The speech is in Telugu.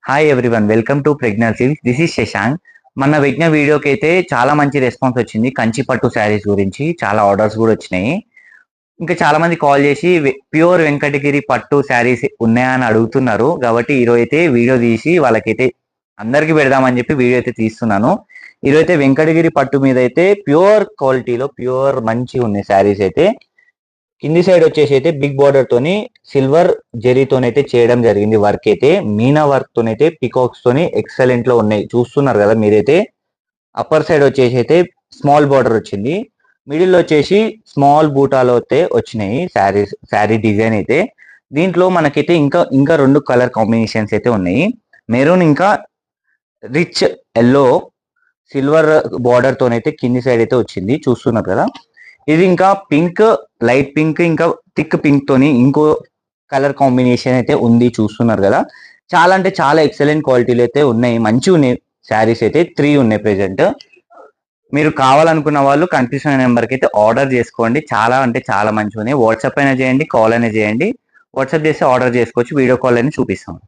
Hi everyone, welcome to pregnancy. This is Shashank. మన విజ్ఞ వీడియోకి అయితే చాలా మంచి రెస్పాన్స్ వచ్చింది. కంచి పట్టు శారీస్ గురించి చాలా ఆర్డర్స్ కూడా వచ్చినాయి. ఇంకా చాలా మంది కాల్ చేసి ప్యూర్ వెంకటగిరి పట్టు శారీస్ ఉన్నాయా అని అడుగుతున్నారు. కాబట్టి ఈరోజు అయితే వీడియో తీసి వాళ్ళకైతే అందరికి పెడదామని చెప్పి వీడియో అయితే తీస్తున్నాను. ఈరోజు అయితే వెంకటగిరి పట్టు మీద అయితే ప్యూర్ క్వాలిటీలో ప్యూర్ మంచి ఉన్నాయి శారీస్ అయితే. కింది సైడ్ వచ్చేసి అయితే బిగ్ బార్డర్ తోని సిల్వర్ జెరీతోనైతే చేయడం జరిగింది. వర్క్ అయితే మీనా వర్క్ తోనైతే పికాక్స్ తోని ఎక్సలెంట్ లో ఉన్నాయి, చూస్తున్నారు కదా మీరైతే. అప్పర్ సైడ్ వచ్చేసి అయితే స్మాల్ బార్డర్ వచ్చింది. మిడిల్ వచ్చేసి స్మాల్ బూటాలో అయితే వచ్చినాయి శారీ డిజైన్ అయితే. దీంట్లో మనకైతే ఇంకా ఇంకా రెండు కలర్ కాంబినేషన్స్ అయితే ఉన్నాయి. మెరూన్ ఇంకా రిచ్ ఎల్లో సిల్వర్ బార్డర్ తోనైతే కింది సైడ్ అయితే వచ్చింది, చూస్తున్నారు కదా. ఇది ఇంకా పింక్, లైట్ పింక్ ఇంకా థిక్ పింక్ తోని ఇంకో కలర్ కాంబినేషన్ అయితే ఉంది, చూస్తున్నారు కదా. చాలా అంటే చాలా ఎక్సలెంట్ క్వాలిటీలు అయితే ఉన్నాయి, మంచి ఉన్నాయి. శారీస్ అయితే 3 ఉన్నాయి ప్రెసెంట్. మీరు కావాలనుకున్న వాళ్ళు కనిపిస్తున్న నెంబర్కి అయితే ఆర్డర్ చేసుకోండి. చాలా అంటే చాలా మంచిగా ఉన్నాయి. వాట్సాప్ అయినా చేయండి, కాల్ అయినా చేయండి. వాట్సాప్ చేస్తే ఆర్డర్ చేసుకోవచ్చు, వీడియో కాల్ అయినా చూపిస్తాం.